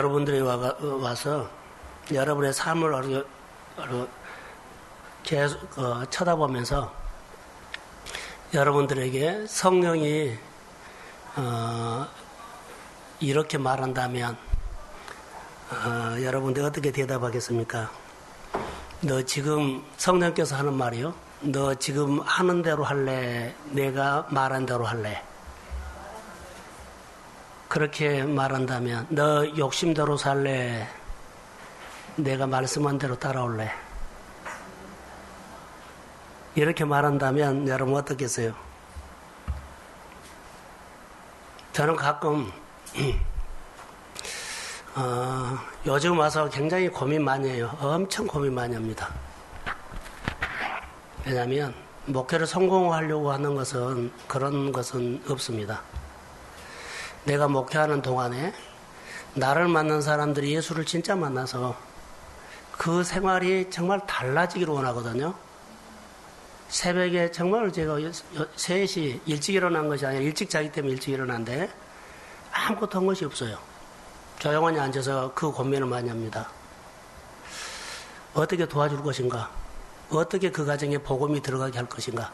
여러분들이 와서 여러분의 삶을 계속 쳐다보면서 여러분들에게 성령이 이렇게 말한다면 여러분들 어떻게 대답하겠습니까? 너 지금 성령께서 하는 말이요? 너 지금 하는 대로 할래? 내가 말한 대로 할래? 그렇게 말한다면 너 욕심대로 살래? 내가 말씀한 대로 따라올래? 이렇게 말한다면 여러분 어떻겠어요? 저는 가끔 요즘 와서 굉장히 고민 많이 해요. 엄청 고민 많이 합니다. 왜냐하면 목회를 성공하려고 하는 것은 그런 것은 없습니다. 내가 목회하는 동안에 나를 만난 사람들이 예수를 진짜 만나서 그 생활이 정말 달라지기를 원하거든요. 새벽에 정말 제가 3시 일찍 일어난 것이 아니라 일찍 자기 때문에 일찍 일어났는데 아무것도 한 것이 없어요. 조용히 앉아서 그 고민을 많이 합니다. 어떻게 도와줄 것인가? 어떻게 그 가정에 복음이 들어가게 할 것인가?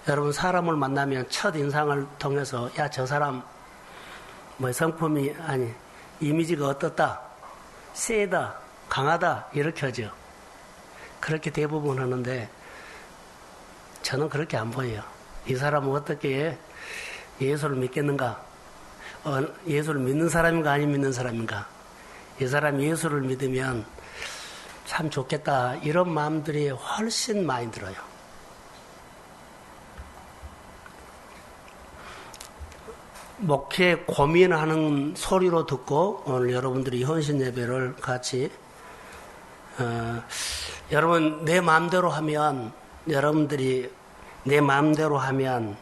여러분 사람을 만나면 첫 인상을 통해서 야, 저 사람 뭐 성품이 아니 이미지가 어떻다, 세다, 강하다 이렇게 하죠. 그렇게 대부분 하는데 저는 그렇게 안 보여요. 이 사람은 어떻게 예수를 믿겠는가? 예수를 믿는 사람인가 아니면 믿는 사람인가? 이 사람이 예수를 믿으면 참 좋겠다 이런 마음들이 훨씬 많이 들어요. 목회 고민하는 소리로 듣고 오늘 여러분들이 헌신 예배를 같이 여러분 내 마음대로 하면 여러분들이 내 마음대로 하면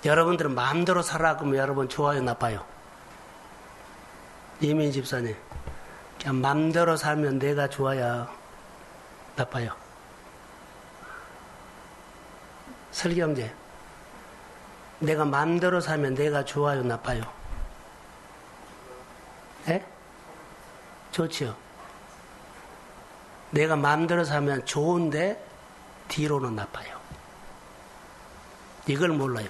여러분들은 마음대로 살아 그러면 여러분 좋아요 나빠요? 이민 집사님 그냥 마음대로 살면 내가 좋아야 나빠요? 설경제 내가 마음대로 살면 내가 좋아요, 나빠요? 예? 좋지요. 내가 마음대로 살면 좋은데 뒤로는 나빠요. 이걸 몰라요.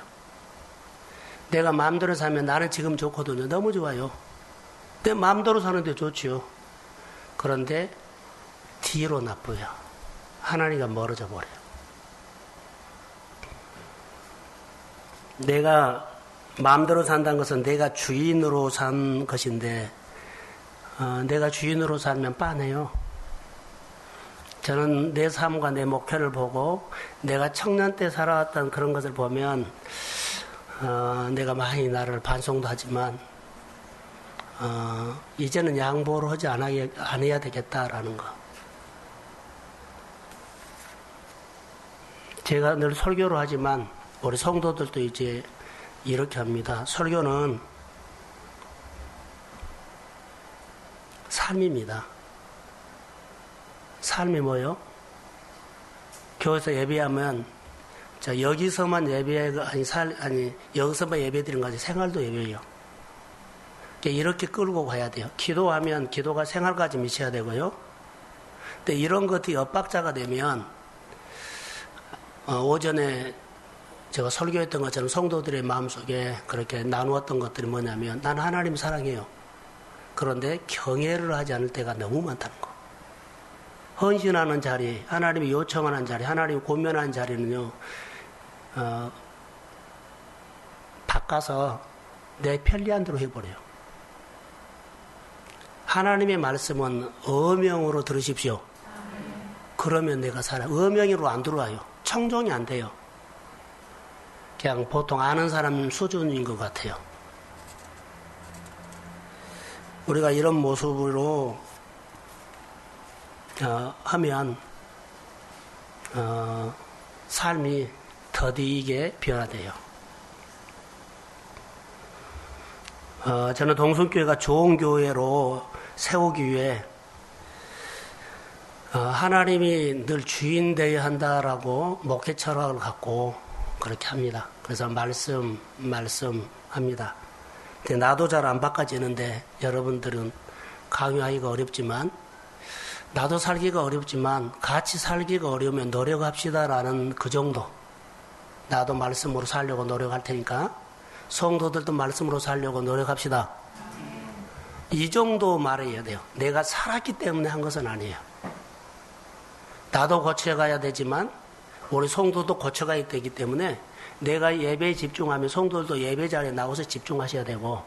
내가 마음대로 살면 나는 지금 좋거든요. 너무 좋아요. 내 마음대로 사는데 좋지요. 그런데 뒤로 나빠요. 하나님과 멀어져 버려요. 내가 마음대로 산다는 것은 내가 주인으로 산 것인데 내가 주인으로 살면 빤해요. 저는 내 삶과 내 목표를 보고 내가 청년 때 살아왔던 그런 것을 보면 내가 많이 나를 반성도 하지만 이제는 양보를 하지 안 해야 되겠다라는 거. 제가 늘 설교를 하지만 우리 성도들도 이제 이렇게 합니다. 설교는 삶입니다. 삶이 뭐요? 교회에서 예배하면 자 여기서만 예배가 아니 여기서만 예배 드리는 거지 생활도 예배예요. 이렇게 끌고 가야 돼요. 기도하면 기도가 생활까지 미쳐야 되고요. 근데 이런 것들이 엇박자가 되면 오전에 제가 설교했던 것처럼 성도들의 마음속에 그렇게 나누었던 것들이 뭐냐면 나는 하나님 사랑해요. 그런데 경외를 하지 않을 때가 너무 많다는 거. 헌신하는 자리, 하나님이 요청하는 자리, 하나님이 고면하는 자리는요. 바꿔서 내 편리한 대로 해버려요. 하나님의 말씀은 어명으로 들으십시오. 그러면 내가 살아. 어명으로 안 들어와요. 청종이 안 돼요. 그냥 보통 아는 사람 수준인 것 같아요. 우리가 이런 모습으로 하면 삶이 더디게 변화돼요. 저는 동성교회가 좋은 교회로 세우기 위해 하나님이 늘 주인 되어야 한다라고 목회 철학을 갖고 그렇게 합니다. 그래서 말씀합니다. 근데 나도 잘 안 바꿔지는데 여러분들은 강요하기가 어렵지만, 나도 살기가 어렵지만 같이 살기가 어려우면 노력합시다라는 그 정도. 나도 말씀으로 살려고 노력할 테니까 성도들도 말씀으로 살려고 노력합시다. 이 정도 말해야 돼요. 내가 살았기 때문에 한 것은 아니에요. 나도 고쳐가야 되지만 우리 성도도 고쳐가야 되기 때문에 내가 예배에 집중하면 성도들도 예배 자리에 나와서 집중하셔야 되고,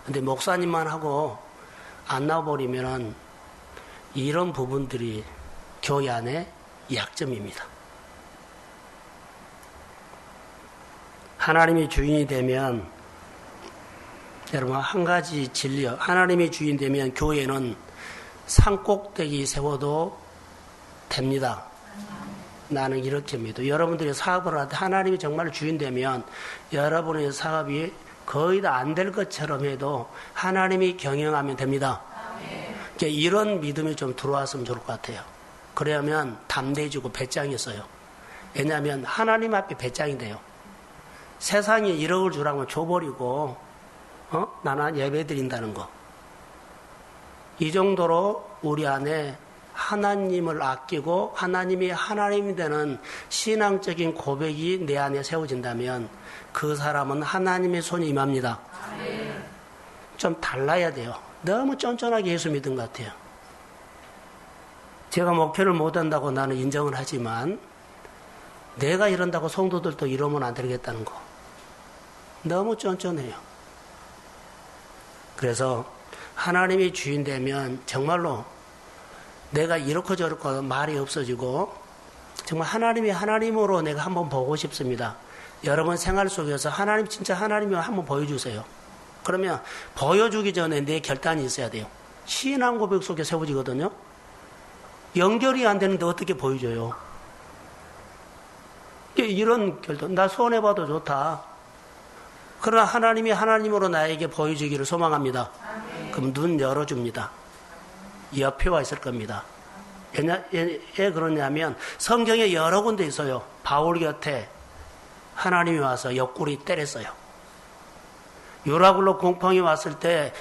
근데 목사님만 하고 안 나와버리면은 이런 부분들이 교회 안에 약점입니다. 하나님이 주인이 되면, 여러분, 한 가지 진리요. 하나님이 주인 되면 교회는 산꼭대기 세워도 됩니다. 나는 이렇게 믿어. 여러분들이 사업을 할 때 하나님이 정말 주인 되면 여러분의 사업이 거의 다 안 될 것처럼 해도 하나님이 경영하면 됩니다. 그러니까 이런 믿음이 좀 들어왔으면 좋을 것 같아요. 그러면 담대해지고 배짱이 있어요. 왜냐하면 하나님 앞에 배짱이 돼요. 세상에 1억을 주라면 줘버리고 나는 예배 드린다는 거. 이 정도로 우리 안에 하나님을 아끼고 하나님이 하나님이 되는 신앙적인 고백이 내 안에 세워진다면 그 사람은 하나님의 손이 임합니다. 좀 달라야 돼요. 너무 쫀쫀하게 예수 믿은 것 같아요. 제가 목표를 못한다고 나는 인정을 하지만 내가 이런다고 성도들도 이러면 안 되겠다는 거. 너무 쫀쫀해요. 그래서 하나님이 주인 되면 정말로 내가 이렇고 저렇고 말이 없어지고 정말 하나님이 하나님으로 내가 한번 보고 싶습니다. 여러분 생활 속에서 하나님 진짜 하나님을 한번 보여주세요. 그러면 보여주기 전에 내 결단이 있어야 돼요. 신앙 고백 속에 세워지거든요. 연결이 안 되는데 어떻게 보여줘요? 이런 결단, 나 손해봐도 좋다. 그러나 하나님이 하나님으로 나에게 보여주기를 소망합니다. 그럼 눈 열어줍니다. 옆에 와 있을 겁니다. 왜 그러냐면 성경에 여러 군데 있어요. 바울 곁에 하나님이 와서 옆구리 때렸어요. 유라굴로 공펑이 왔을 때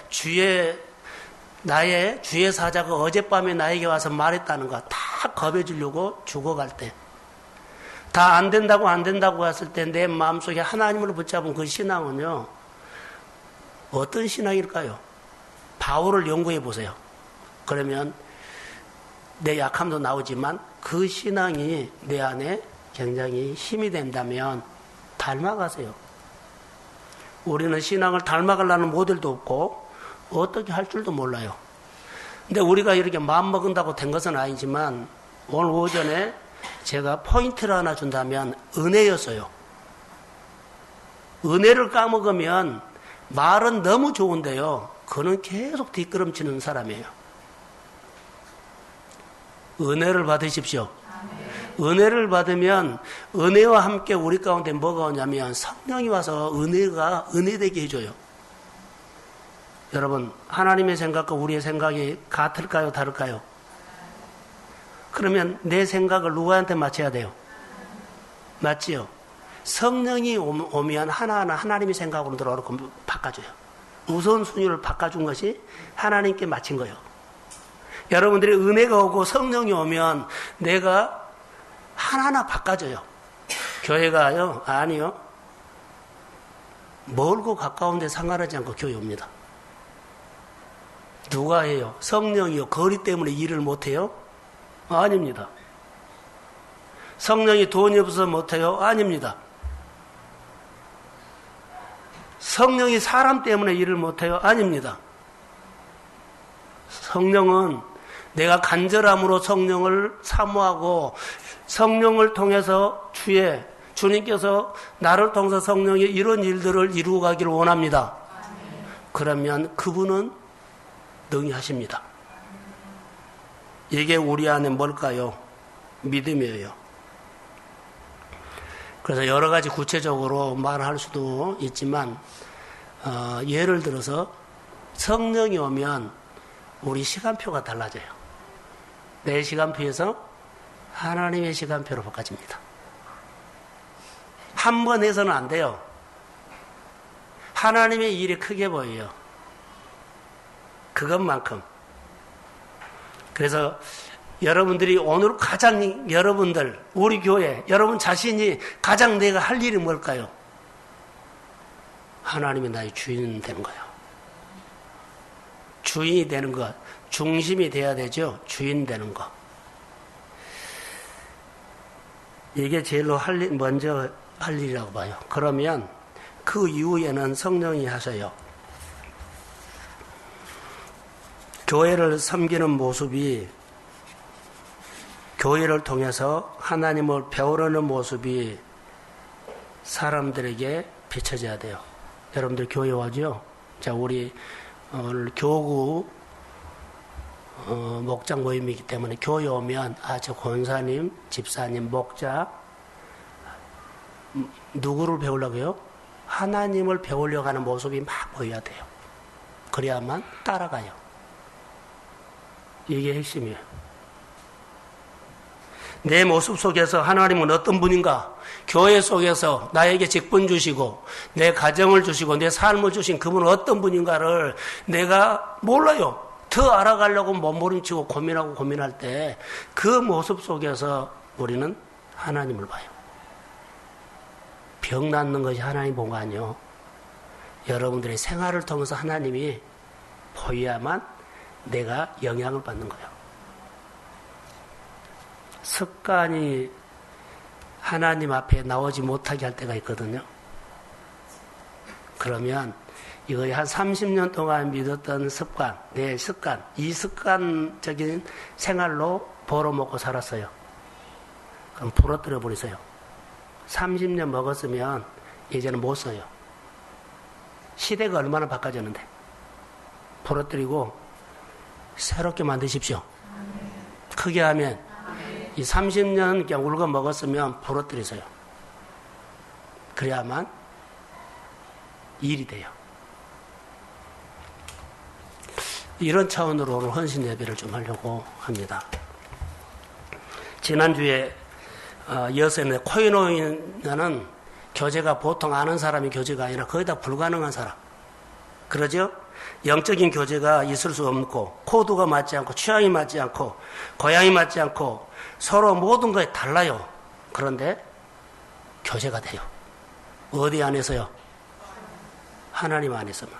나의 주의 사자가 어젯밤에 나에게 와서 말했다는 거 다 겁해주려고 죽어갈 때, 다 안 된다고 했을 때 내 마음속에 하나님을 붙잡은 그 신앙은요, 어떤 신앙일까요? 바울을 연구해 보세요. 그러면 내 약함도 나오지만 그 신앙이 내 안에 굉장히 힘이 된다면 닮아가세요. 우리는 신앙을 닮아가려는 모델도 없고 어떻게 할 줄도 몰라요. 근데 우리가 이렇게 마음먹은다고 된 것은 아니지만 오늘 오전에 제가 포인트를 하나 준다면 은혜였어요. 은혜를 까먹으면 말은 너무 좋은데요, 그는 계속 뒷걸음치는 사람이에요. 은혜를 받으십시오. 은혜를 받으면 은혜와 함께 우리 가운데 뭐가 오냐면 성령이 와서 은혜가 은혜되게 해줘요. 여러분, 하나님의 생각과 우리의 생각이 같을까요, 다를까요? 그러면 내 생각을 누구한테 맞춰야 돼요? 맞지요? 성령이 오면 하나하나 하나님의 생각으로 들어오고 바꿔줘요. 우선순위를 바꿔준 것이 하나님께 맞힌 거예요. 여러분들이 은혜가 오고 성령이 오면 내가 하나하나 바꿔줘요. 교회가요? 아니요. 멀고 가까운데 상관하지 않고 교회 옵니다. 누가 해요? 성령이요. 거리 때문에 일을 못해요? 아닙니다. 성령이 돈이 없어서 못해요? 아닙니다. 성령이 사람 때문에 일을 못해요? 아닙니다. 성령은 내가 간절함으로 성령을 사모하고 성령을 통해서 주님께서 나를 통해서 성령이 이런 일들을 이루어 가기를 원합니다. 그러면 그분은 능히 하십니다. 이게 우리 안에 뭘까요? 믿음이에요. 그래서 여러 가지 구체적으로 말할 수도 있지만 예를 들어서 성령이 오면 우리 시간표가 달라져요. 내 시간표에서 하나님의 시간표로 바꿔집니다. 한 번 해서는 안 돼요. 하나님의 일이 크게 보여요. 그것만큼. 그래서 여러분들이 오늘 가장 여러분들, 우리 교회, 여러분 자신이 가장 내가 할 일이 뭘까요? 하나님이 나의 주인 되는 거예요. 주인이 되는 것, 중심이 돼야 되죠. 주인 되는 것. 이게 제일로 먼저 할 일이라고 봐요. 그러면 그 이후에는 성령이 하셔요. 교회를 섬기는 모습이, 교회를 통해서 하나님을 배우려는 모습이 사람들에게 비춰져야 돼요. 여러분들 교회 와죠? 자, 우리 오늘 교구 목장 모임이기 때문에 교회 오면 저 권사님, 집사님, 목자 누구를 배우려고요? 하나님을 배우려고 하는 모습이 막 보여야 돼요. 그래야만 따라가요. 이게 핵심이에요. 내 모습 속에서 하나님은 어떤 분인가? 교회 속에서 나에게 직분 주시고 내 가정을 주시고 내 삶을 주신 그분은 어떤 분인가를 내가 몰라요. 더 알아가려고 몸부림치고 고민할 때 그 모습 속에서 우리는 하나님을 봐요. 병 낫는 것이 하나님 본 거 아니에요. 여러분들의 생활을 통해서 하나님이 보여야만 내가 영향을 받는 거예요. 습관이 하나님 앞에 나오지 못하게 할 때가 있거든요. 그러면 이거 한 30년 동안 믿었던 습관, 내 습관, 이 습관적인 생활로 벌어먹고 살았어요. 그럼 부러뜨려 버리세요. 30년 먹었으면 이제는 못 써요. 시대가 얼마나 바꿔졌는데. 부러뜨리고 새롭게 만드십시오. 크게 하면 이 30년 그냥 울고 먹었으면 부러뜨리세요. 그래야만 일이 돼요. 이런 차원으로 오늘 헌신 예배를 좀 하려고 합니다. 지난주에 이어서는 코이노이는 교제가 보통 아는 사람이 교제가 아니라 거의 다 불가능한 사람. 그러죠? 영적인 교제가 있을 수 없고 코드가 맞지 않고 취향이 맞지 않고 고향이 맞지 않고 서로 모든 것이 달라요. 그런데 교제가 돼요. 어디 안에서요? 하나님 안에서만.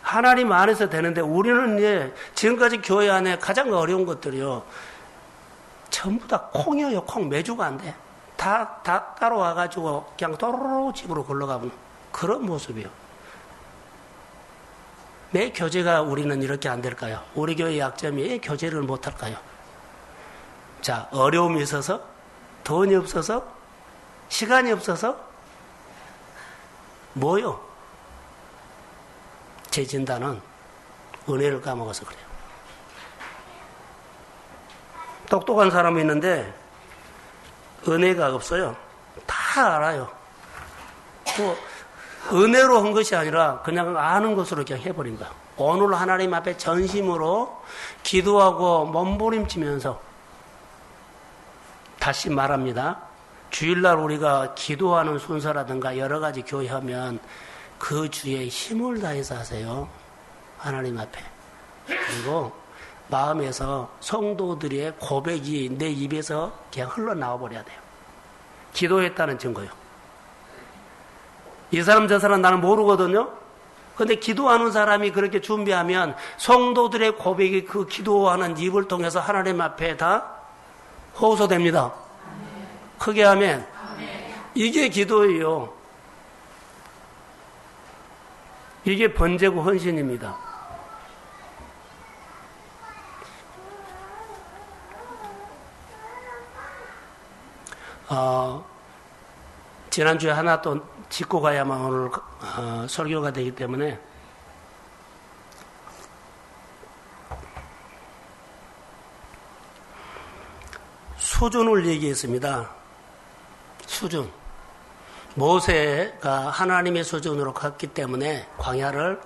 하나님 안에서 되는데 우리는 이제 지금까지 교회 안에 가장 어려운 것들이요. 전부 다 콩이에요. 콩. 매주가 안 돼. 다 따라와가지고 그냥 도로로 집으로 걸러가는 그런 모습이요. 왜 교제가 우리는 이렇게 안 될까요? 우리 교회의 약점이 왜 교제를 못 할까요? 자, 어려움이 있어서, 돈이 없어서, 시간이 없어서, 뭐요? 제 진단은 은혜를 까먹어서 그래요. 똑똑한 사람이 있는데 은혜가 없어요. 다 알아요. 뭐 은혜로 한 것이 아니라 그냥 아는 것으로 그냥 해버린 거야. 오늘 하나님 앞에 전심으로 기도하고 몸부림치면서 다시 말합니다. 주일날 우리가 기도하는 순서라든가 여러 가지 교회하면 그 주에 힘을 다해서 하세요. 하나님 앞에. 그리고 마음에서 성도들의 고백이 내 입에서 그냥 흘러나와 버려야 돼요. 기도했다는 증거요. 이 사람 저 사람 나는 모르거든요. 근데 기도하는 사람이 그렇게 준비하면 성도들의 고백이 그 기도하는 입을 통해서 하나님 앞에 다 호소됩니다. 크게 하면 이게 기도예요. 이게 번제고 헌신입니다. 지난주에 하나 또 짚고 가야만 오늘 설교가 되기 때문에 수준을 얘기했습니다. 수준. 모세가 하나님의 수준으로 갔기 때문에 광야를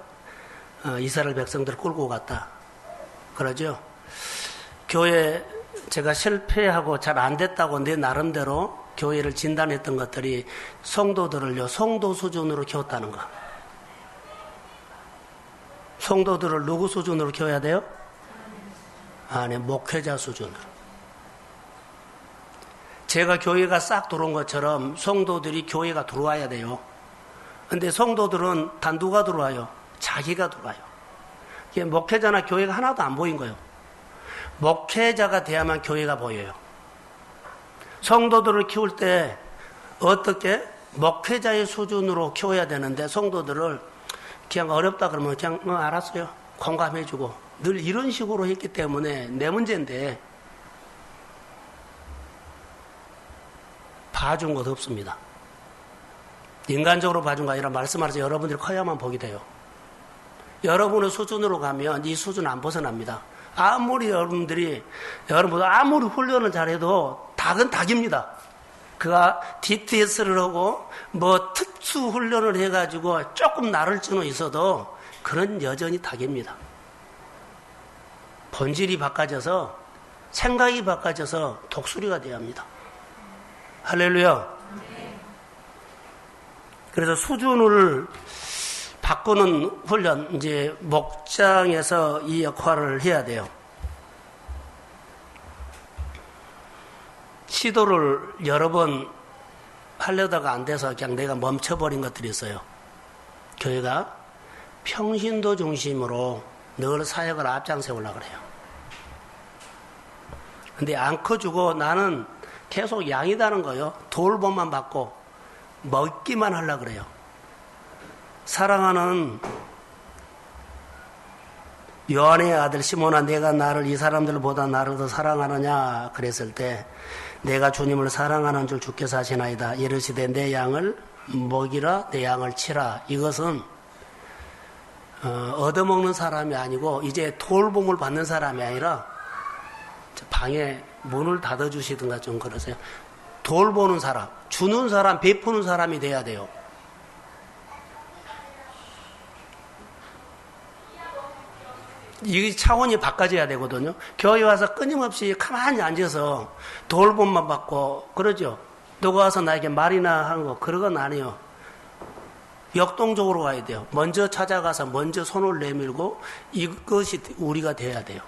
이스라엘 백성들을 끌고 갔다. 그러죠? 교회 제가 실패하고 잘 안 됐다고 내 나름대로 교회를 진단했던 것들이 성도들을요, 성도 수준으로 키웠다는 거. 성도들을 누구 수준으로 키워야 돼요? 아니, 목회자 수준으로. 제가 교회가 싹 들어온 것처럼 성도들이 교회가 들어와야 돼요. 근데 성도들은 단 누가 들어와요? 자기가 들어와요. 목회자나 교회가 하나도 안 보인 거예요. 목회자가 돼야만 교회가 보여요. 성도들을 키울 때 어떻게 목회자의 수준으로 키워야 되는데 성도들을 그냥 어렵다 그러면 그냥 알았어요. 공감해주고 늘 이런 식으로 했기 때문에 내 문제인데 봐준 것 없습니다. 인간적으로 봐준 거 아니라 말씀하셔서 여러분들이 커야만 복이 돼요. 여러분의 수준으로 가면 이 수준 안 벗어납니다. 아무리 여러분들 아무리 훈련을 잘해도 닭은 닭입니다. 그가 DTS를 하고 뭐 특수 훈련을 해가지고 조금 나를 찌는 있어도 그런 여전히 닭입니다. 본질이 바꿔져서 생각이 바꿔져서 독수리가 돼야 합니다. 할렐루야. 그래서 수준을 바꾸는 훈련, 이제 목장에서 이 역할을 해야 돼요. 시도를 여러 번 하려다가 안 돼서 그냥 내가 멈춰버린 것들이 있어요. 교회가 평신도 중심으로 늘 사역을 앞장세우려고 그래요. 근데 안 커주고 나는 계속 양이다는 거예요. 돌봄만 받고 먹기만 하려고 그래요. 사랑하는 요한의 아들 시몬아, 내가 나를 이 사람들보다 나를 더 사랑하느냐 그랬을 때 내가 주님을 사랑하는 줄 주께서 하시나이다. 이르시되 내 양을 먹이라, 내 양을 치라. 이것은 얻어먹는 사람이 아니고 이제 돌봄을 받는 사람이 아니라 방에 문을 닫아주시든가 좀 그러세요. 돌보는 사람, 주는 사람, 베푸는 사람이 돼야 돼요. 이 차원이 바꿔져야 되거든요. 교회 와서 끊임없이 가만히 앉아서 돌봄만 받고 그러죠. 누가 와서 나에게 말이나 하는 거 그런 건 아니에요. 역동적으로 가야 돼요. 먼저 찾아가서 먼저 손을 내밀고 이것이 우리가 돼야 돼요.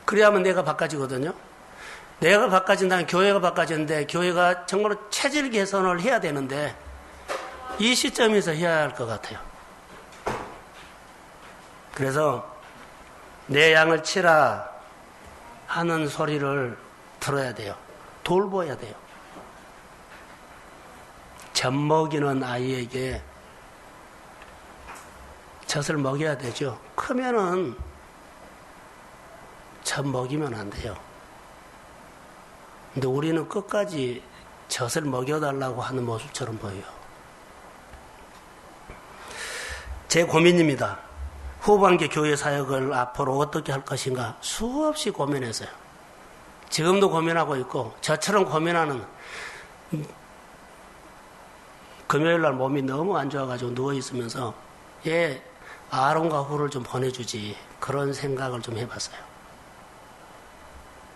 그래야만 내가 바꿔지거든요. 내가 바꿔진다면 교회가 바꿔지는데 교회가 정말로 체질 개선을 해야 되는데 이 시점에서 해야 할 것 같아요. 그래서 내 양을 치라 하는 소리를 들어야 돼요. 돌봐야 돼요. 젖 먹이는 아이에게 젖을 먹여야 되죠. 크면은 젖 먹이면 안 돼요. 근데 우리는 끝까지 젖을 먹여달라고 하는 모습처럼 보여요. 제 고민입니다. 후반기 교회 사역을 앞으로 어떻게 할 것인가 수없이 고민했어요. 지금도 고민하고 있고 저처럼 고민하는 금요일날 몸이 너무 안 좋아가지고 누워있으면서 얘 아론과 후를 좀 보내주지 그런 생각을 좀 해봤어요.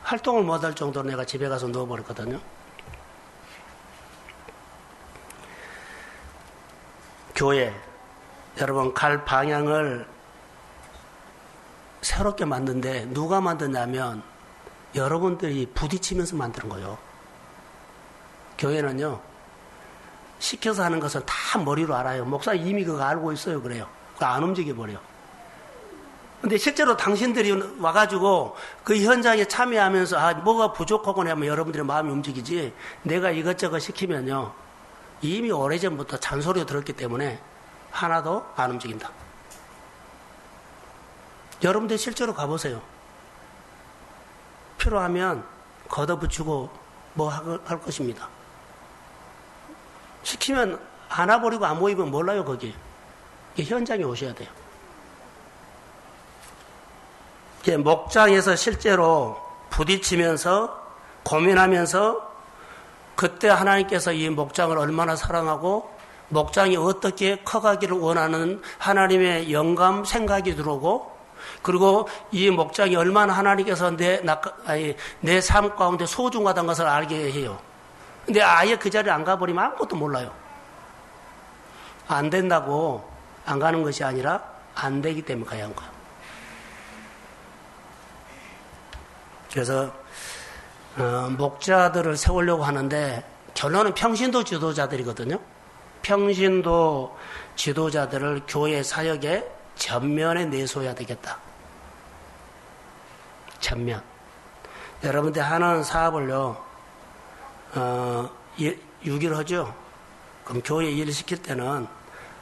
활동을 못할 정도로 내가 집에 가서 누워버렸거든요. 교회 여러분 갈 방향을 새롭게 만든데 누가 만드냐면 여러분들이 부딪히면서 만드는 거예요. 교회는요 시켜서 하는 것은 다 머리로 알아요. 목사 이미 그거 알고 있어요. 그래요. 그거 안 움직여버려. 근데 실제로 당신들이 와가지고 그 현장에 참여하면서 뭐가 부족하거나 하면 여러분들의 마음이 움직이지 내가 이것저것 시키면요 이미 오래전부터 잔소리가 들었기 때문에 하나도 안 움직인다. 여러분들 실제로 가보세요. 필요하면 걷어붙이고 뭐 할 것입니다. 시키면 안 와버리고 안 모이면 몰라요. 거기 현장에 오셔야 돼요. 목장에서 실제로 부딪히면서 고민하면서 그때 하나님께서 이 목장을 얼마나 사랑하고 목장이 어떻게 커가기를 원하는 하나님의 영감 생각이 들어오고 그리고 이 목장이 얼마나 하나님께서 내 삶 가운데 소중하다는 것을 알게 해요. 근데 아예 그 자리에 안 가버리면 아무것도 몰라요. 안 된다고 안 가는 것이 아니라 안 되기 때문에 가야 하는 거예요. 그래서 목자들을 세우려고 하는데 결론은 평신도 지도자들이거든요. 평신도 지도자들을 교회 사역에 전면에 내세워야 되겠다. 전면. 여러분들 하는 사업을요, 6일 하죠? 그럼 교회 일 시킬 때는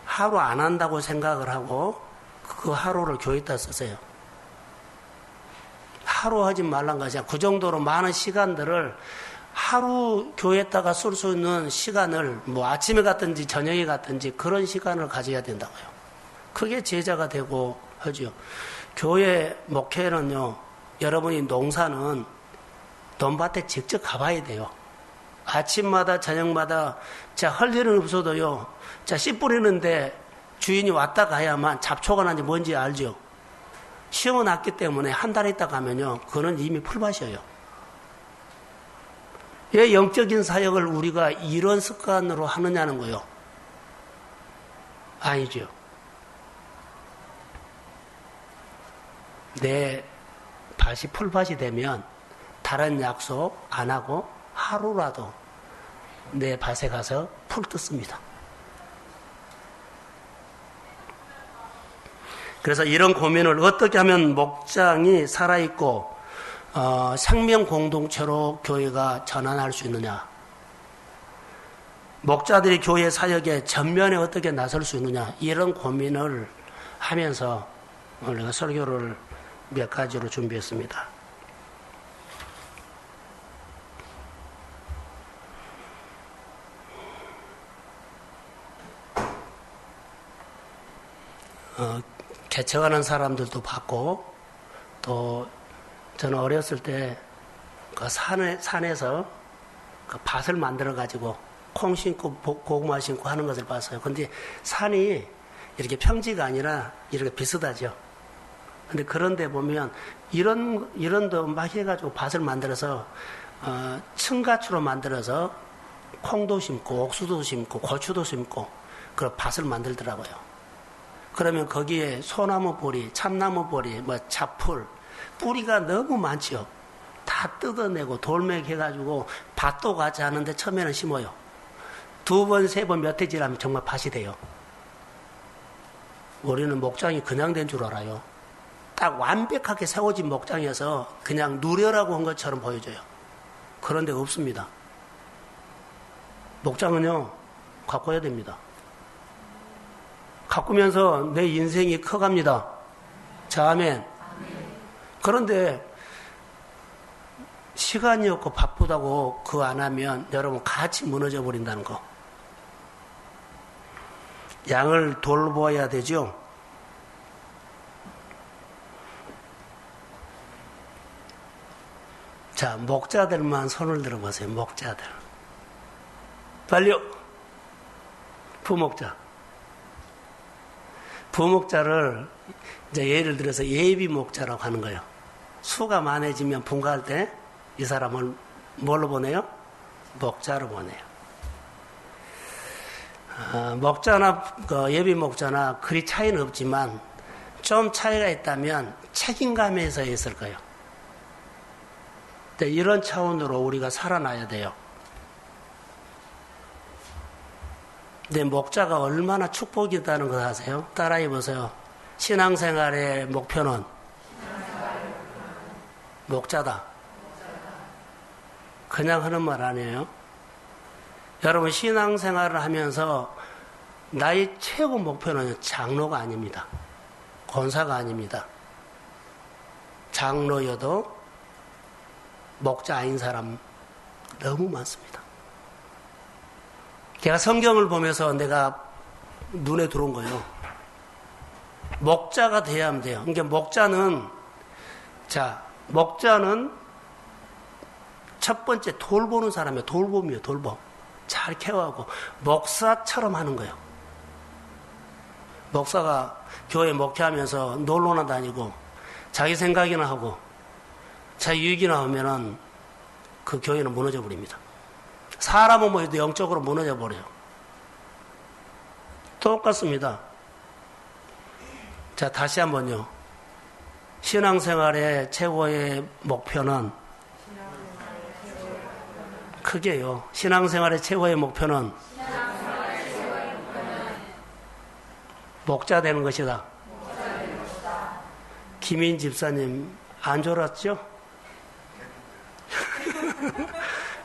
하루 안 한다고 생각을 하고 그 하루를 교회에다 쓰세요. 하루 하지 말란 것이야. 그 정도로 많은 시간들을 하루 교회에다가 쓸 수 있는 시간을 뭐 아침에 갔든지 저녁에 갔든지 그런 시간을 가져야 된다고요. 그게 제자가 되고 하죠. 교회 목회는요, 여러분이 농사는 논밭에 직접 가봐야 돼요. 아침마다 저녁마다 자, 할 일은 없어도요, 자, 씨 뿌리는데 주인이 왔다 가야만 잡초가 난지 뭔지 알죠. 시험은 났기 때문에 한 달 있다 가면요, 그거는 이미 풀밭이에요. 왜 영적인 사역을 우리가 이런 습관으로 하느냐는 거요. 아니죠. 내 밭이 풀밭이 되면 다른 약속 안 하고 하루라도 내 밭에 가서 풀 뜯습니다. 그래서 이런 고민을 어떻게 하면 목장이 살아있고 생명 공동체로 교회가 전환할 수 있느냐, 목자들이 교회 사역에 전면에 어떻게 나설 수 있느냐, 이런 고민을 하면서 오늘 내가 설교를 몇 가지로 준비했습니다. 개척하는 사람들도 봤고, 또 저는 어렸을 때 그 산에서 그 밭을 만들어 가지고 콩 심고 고구마 심고 하는 것을 봤어요. 근데 산이 이렇게 평지가 아니라 이렇게 비슷하죠. 근데 그런데 보면 이런 도 막 해가지고 밭을 만들어서 층가추로 만들어서 콩도 심고 옥수도 심고 고추도 심고 그런 밭을 만들더라고요. 그러면 거기에 소나무 뿌리, 참나무 뿌리, 뭐 잡풀, 뿌리가 너무 많죠. 다 뜯어내고 돌멩이 해가지고 밭도 같이 하는데 처음에는 심어요. 2번, 3번 몇 해 지나면 정말 밭이 돼요. 우리는 목장이 그냥 된 줄 알아요. 딱 완벽하게 세워진 목장에서 그냥 누려라고 한 것처럼 보여져요. 그런데 없습니다. 목장은요, 가꿔야 됩니다. 가꾸면서 내 인생이 커갑니다. 자, 아멘. 그런데 시간이 없고 바쁘다고 그거 안 하면 여러분 같이 무너져 버린다는 거. 양을 돌보아야 되죠. 자, 목자들만 손을 들어보세요. 목자들. 빨리요. 부목자. 부목자를 이제 예를 들어서 예비 목자라고 하는 거예요. 수가 많아지면 분가할 때 이 사람을 뭘로 보내요? 목자로 보내요. 목자나 예비 목자나 그리 차이는 없지만 좀 차이가 있다면 책임감에서 있을 거예요. 근데 이런 차원으로 우리가 살아나야 돼요. 근데 목자가 얼마나 축복이다는 거 아세요? 따라해 보세요. 신앙생활의 목표는 목자다. 그냥 하는 말 아니에요. 여러분 신앙생활을 하면서 나의 최고 목표는 장로가 아닙니다. 권사가 아닙니다. 장로여도 목자 아닌 사람 너무 많습니다. 제가 성경을 보면서 내가 눈에 들어온 거예요. 목자가 돼야 하면 돼요. 그러니까 목자는 첫 번째 돌보는 사람이에요. 돌봄이에요. 돌봄. 잘 케어하고 목사처럼 하는 거예요. 목사가 교회 목회하면서 놀러나 다니고 자기 생각이나 하고 자기 유익이나 하면은 그 교회는 무너져 버립니다. 사람은 뭐 영적으로 무너져 버려요. 똑같습니다. 자, 다시 한번요. 신앙생활의 최고의 목표는 크게요. 신앙생활의 최고의 목표는 목자 되는 것이다. 김인 집사님 안 졸았죠?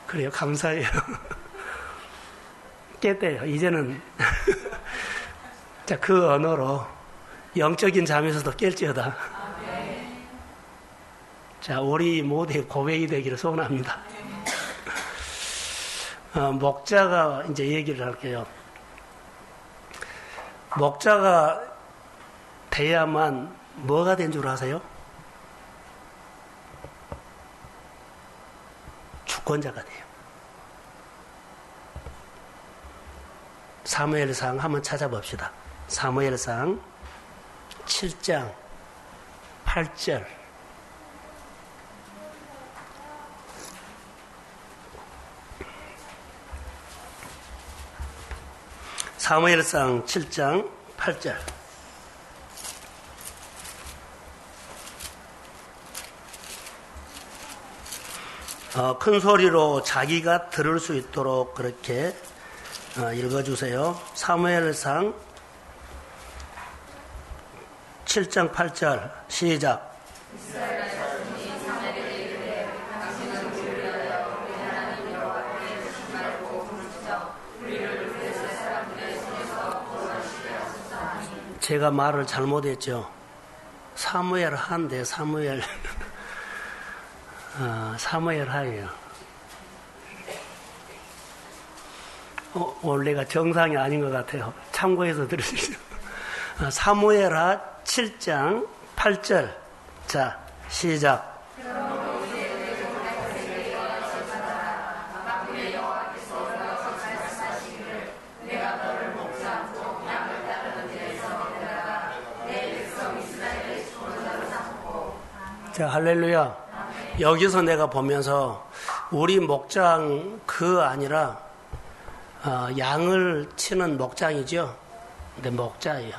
그래요. 감사해요. 깼대요. 이제는 자, 그 언어로 영적인 잠에서도 깰지어다. 자, 우리 모두의 고백이 되기를 소원합니다. 목자가 이제 얘기를 할게요. 목자가 돼야만 뭐가 된 줄 아세요? 주권자가 돼요. 사무엘상 한번 찾아봅시다. 사무엘상 7장 8절. 사무엘상 7장 8절. 큰 소리로 자기가 들을 수 있도록 그렇게 읽어주세요. 사무엘상 7장 8절 시작. 제가 말을 잘못했죠. 사무엘 한데 사무엘 사무엘 하예요. 원래가 정상이 아닌 것 같아요. 참고해서 들으시죠. 사무엘하 7장 8절. 자, 시작. 자, 할렐루야. 여기서 내가 보면서 우리 목장 그 아니라 양을 치는 목장이죠. 근데 목자예요.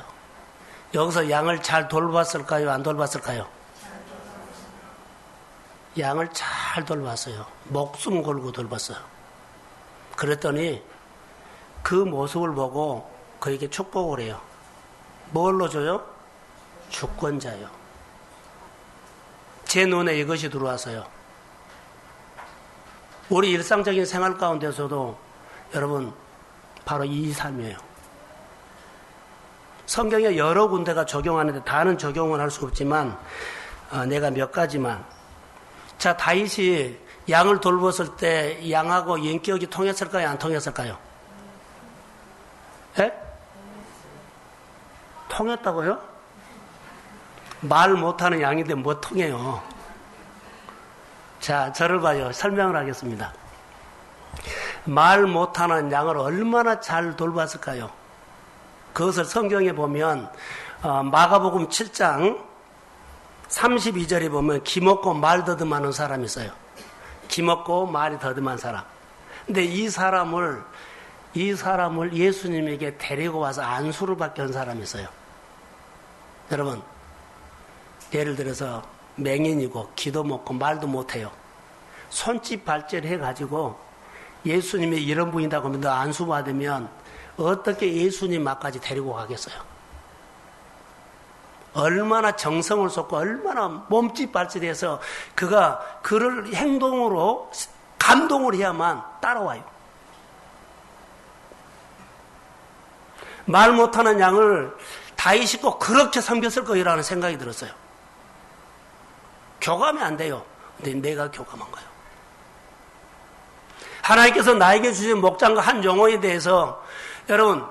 여기서 양을 잘 돌봤을까요? 안 돌봤을까요? 양을 잘 돌봤어요. 목숨 걸고 돌봤어요. 그랬더니 그 모습을 보고 그에게 축복을 해요. 뭘로 줘요? 주권자요. 제 눈에 이것이 들어왔어요. 우리 일상적인 생활 가운데서도 여러분 바로 이 삶이에요. 성경에 여러 군데가 적용하는데 다는 적용을 할 수 없지만 내가 몇 가지만. 자, 다윗이 양을 돌봤을 때 양하고 인격이 통했을까요? 안 통했을까요? 예? 통했다고요? 말 못하는 양인데 뭐 통해요. 자, 저를 봐요. 설명을 하겠습니다. 말 못하는 양을 얼마나 잘 돌봤을까요? 그것을 성경에 보면 마가복음 7장 32절에 보면 기먹고 말 더듬하는 사람이 있어요. 기먹고 말이 더듬한 사람. 근데 이 사람을 예수님에게 데리고 와서 안수를 받게 한 사람이 있어요. 여러분, 예를 들어서 맹인이고 기도 먹고 말도 못해요. 손짓 발짓 해가지고 예수님이 이런 분이다 그러면 너 안수 받으면 어떻게 예수님 앞까지 데리고 가겠어요? 얼마나 정성을 쏟고 얼마나 몸짓 발짓해서 그가 그를 행동으로 감동을 해야만 따라와요. 말 못하는 양을 다윗이 꼭 그렇게 섬겼을 거라는 생각이 들었어요. 교감이 안 돼요. 근데 내가 교감한 거예요. 하나님께서 나에게 주신 목장과 한 영혼에 대해서 여러분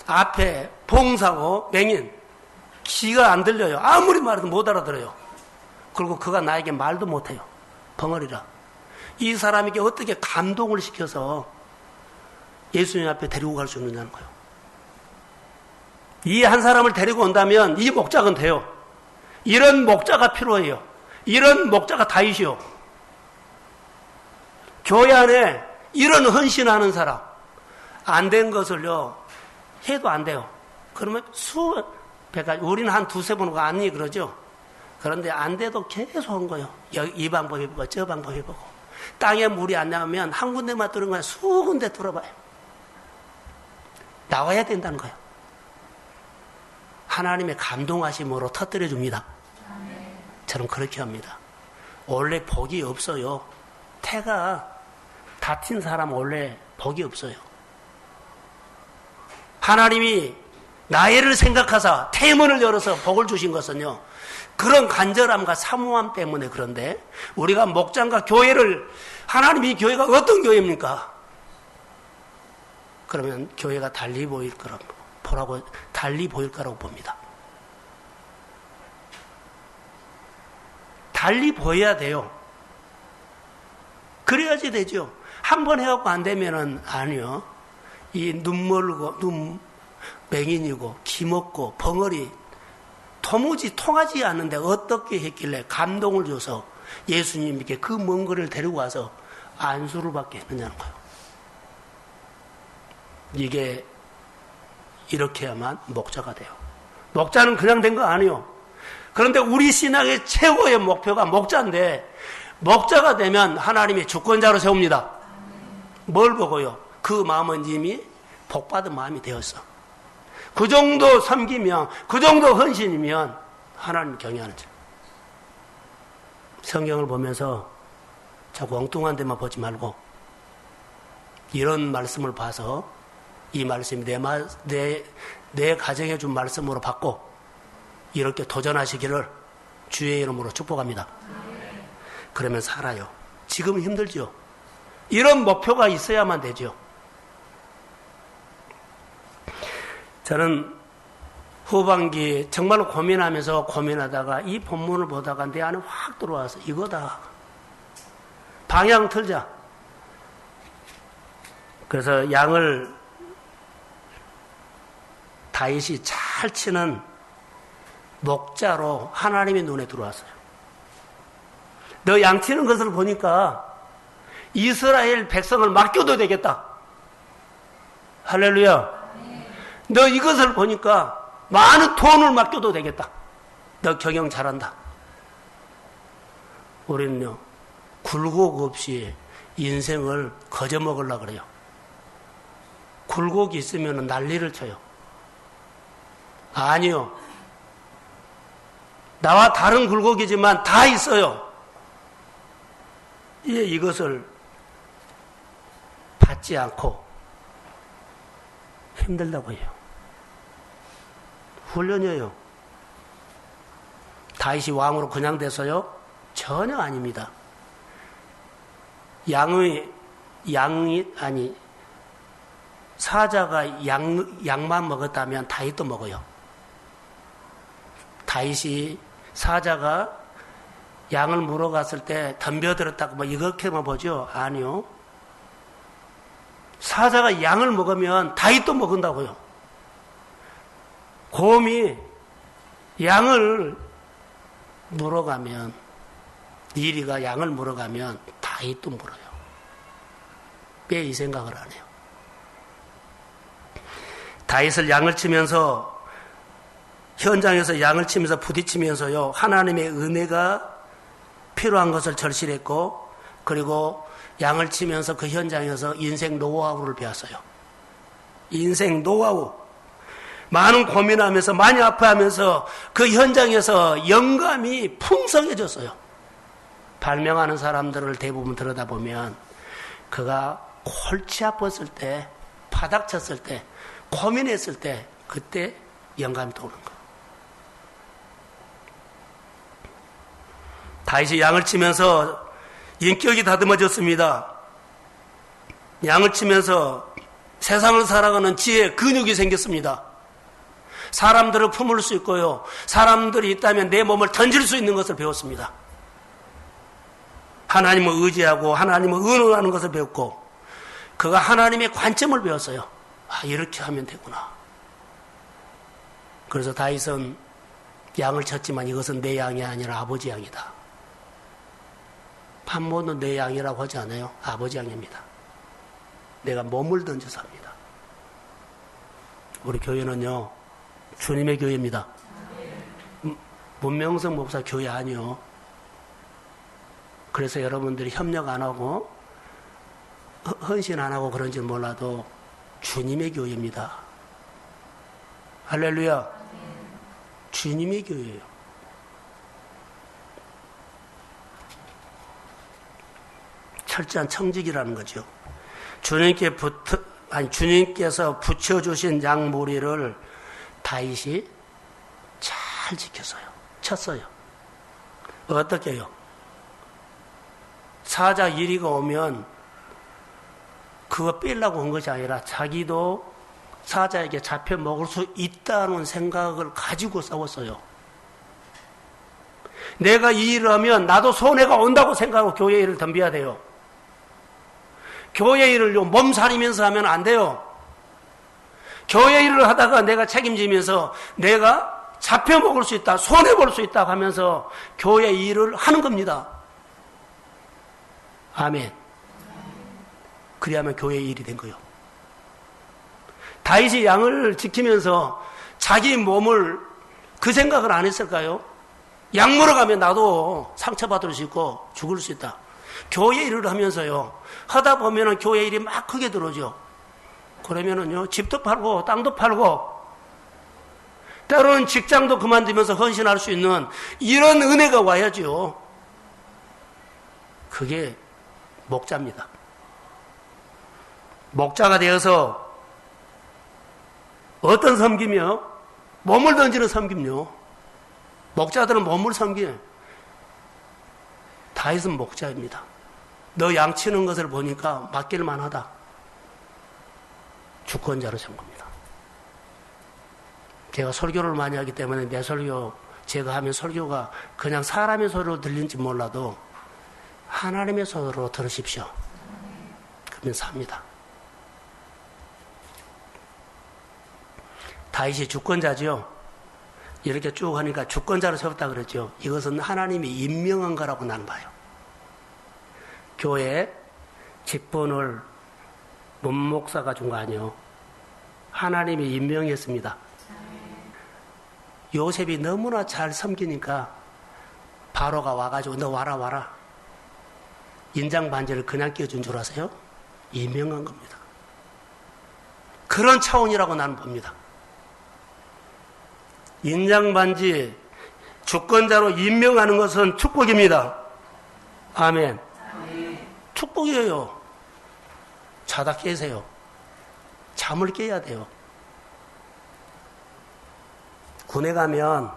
앞에 봉사고 맹인 귀가 안 들려요. 아무리 말해도 못 알아들어요. 그리고 그가 나에게 말도 못해요. 벙어리라. 이 사람에게 어떻게 감동을 시켜서 예수님 앞에 데리고 갈 수 있느냐는 거예요. 이 한 사람을 데리고 온다면 이 목자는 돼요. 이런 목자가 필요해요. 이런 목자가 다윗이요. 교회 안에 이런 헌신하는 사람, 안 된 것을요, 해도 안 돼요. 그러면 수백 가지, 우리는 한 두세 번 아니 그러죠. 그런데 안 돼도 계속 한 거예요. 이 방법 해보고 저 방법 해보고. 땅에 물이 안 나오면 한 군데만 뚫은 거야. 수십 군데 뚫어봐요. 나와야 된다는 거예요. 하나님의 감동하심으로 터뜨려 줍니다. 저는 그렇게 합니다. 원래 복이 없어요. 태가 다친 사람 원래 복이 없어요. 하나님이 나이를 생각하사 태문을 열어서 복을 주신 것은요, 그런 간절함과 사모함 때문에. 그런데 우리가 목장과 교회를, 하나님이 교회가 어떤 교회입니까? 그러면 교회가 달리 보일 거라고 봅니다. 달리 보여야 돼요. 그래야지 되죠. 한 번 해갖고 안 되면은 아니요. 이 눈 맹인이고 기먹고 벙어리 도무지 통하지 않는데 어떻게 했길래 감동을 줘서 예수님께 그 먼 거리를 데리고 와서 안수를 받게 했느냐는 거예요. 이게 이렇게 해야만 목자가 돼요. 목자는 그냥 된 거 아니에요. 그런데 우리 신앙의 최고의 목표가 목자인데, 목자가 되면 하나님이 주권자로 세웁니다. 뭘 보고요? 그 마음은 이미 복받은 마음이 되었어. 그 정도 섬기면, 그 정도 헌신이면 하나님 경외하는 자. 성경을 보면서 자꾸 엉뚱한 데만 보지 말고 이런 말씀을 봐서 이 말씀이 내 가정에 준 말씀으로 받고 이렇게 도전하시기를 주의 이름으로 축복합니다. 그러면 살아요. 지금은 힘들죠. 이런 목표가 있어야만 되죠. 저는 후반기 정말로 고민하다가 이 본문을 보다가 내 안에 확 들어와서 이거다. 방향 틀자. 그래서 양을 다윗이 잘 치는 목자로 하나님의 눈에 들어왔어요. 너 양 치는 것을 보니까 이스라엘 백성을 맡겨도 되겠다. 할렐루야. 너 이것을 보니까 많은 돈을 맡겨도 되겠다. 너 경영 잘한다. 우리는요, 굴곡 없이 인생을 거저 먹으려고 그래요. 굴곡이 있으면 난리를 쳐요. 아니요. 나와 다른 굴곡이지만 다 있어요. 이것을 받지 않고 힘들다고 해요. 훈련이에요. 다윗이 왕으로 그냥 돼서요? 전혀 아닙니다. 사자가 양만 먹었다면 다윗도 먹어요. 다윗이 사자가 양을 물어갔을 때 덤벼들었다고 뭐 이렇게만 보죠? 아니요. 사자가 양을 먹으면 다윗도 먹는다고요. 곰이 양을 물어가면, 니리가 양을 물어가면 다윗도 물어요. 왜 이 생각을 안 해요? 다윗을 양을 치면서, 현장에서 양을 치면서 부딪히면서요, 하나님의 은혜가 필요한 것을 절실했고, 그리고 양을 치면서 그 현장에서 인생 노하우를 배웠어요. 인생 노하우. 많은 고민하면서 많이 아파하면서 그 현장에서 영감이 풍성해졌어요. 발명하는 사람들을 대부분 들여다보면 그가 골치 아팠을 때, 바닥 쳤을 때, 고민했을 때 그때 영감이 떠오르는 거예요. 다윗이 양을 치면서 인격이 다듬어졌습니다. 양을 치면서 세상을 살아가는 지혜, 근육이 생겼습니다. 사람들을 품을 수 있고요. 사람들이 있다면 내 몸을 던질 수 있는 것을 배웠습니다. 하나님을 의지하고 하나님을 의논하는 것을 배웠고, 그가 하나님의 관점을 배웠어요. 아, 이렇게 하면 되구나. 그래서 다윗은 양을 쳤지만 이것은 내 양이 아니라 아버지 양이다. 한 번도 내 양이라고 하지 않아요. 아버지 양입니다. 내가 몸을 던져서 합니다. 우리 교회는요, 주님의 교회입니다. 문명성 목사 교회 아니요. 그래서 여러분들이 협력 안 하고 헌신 안 하고 그런지 몰라도 주님의 교회입니다. 할렐루야. 주님의 교회예요. 철저한 청직이라는 거죠. 주님께서 붙여주신 양무리를 다윗이 잘 지켰어요. 쳤어요. 어떻게 해요? 사자 이리가 오면 그거 빼려고 한 것이 아니라 자기도 사자에게 잡혀 먹을 수 있다는 생각을 가지고 싸웠어요. 내가 이 일을 하면 나도 손해가 온다고 생각하고 교회 일을 덤벼야 돼요. 교회 일을 몸살이면서 하면 안 돼요. 교회 일을 하다가 내가 책임지면서 내가 잡혀 먹을 수 있다, 손해볼 수 있다 하면서 교회 일을 하는 겁니다. 아멘. 그래야만 교회 일이 된 거예요. 다윗이 양을 지키면서 자기 몸을 그 생각을 안 했을까요? 양 물어 가면 나도 상처받을 수 있고 죽을 수 있다. 교회 일을 하면서요. 하다 보면은 교회 일이 막 크게 들어오죠. 그러면은요, 집도 팔고 땅도 팔고 때로는 직장도 그만두면서 헌신할 수 있는 이런 은혜가 와야죠. 그게 목자입니다. 목자가 되어서 어떤 섬기며 몸을 던지는 섬김요. 목자들은 몸을 섬기는 다윗은 목자입니다. 너 양치는 것을 보니까 맡길만 하다. 주권자로 선 겁니다. 제가 설교를 많이 하기 때문에 내 설교, 제가 하면 설교가 그냥 사람의 소리로 들린지 몰라도 하나님의 소리로 들으십시오. 그러면 삽니다. 다윗이 주권자죠. 이렇게 쭉 하니까 주권자로 세웠다 그랬죠. 이것은 하나님이 임명한 거라고 나는 봐요. 교회 직분을 문목사가 준 거 아니에요. 하나님이 임명했습니다. 요셉이 너무나 잘 섬기니까 바로가 와가지고 너 와라. 인장 반지를 그냥 끼워준 줄 아세요? 임명한 겁니다. 그런 차원이라고 나는 봅니다. 인장 반지 주권자로 임명하는 것은 축복입니다. 아멘. 축복이에요. 자다 깨세요. 잠을 깨야 돼요. 군에 가면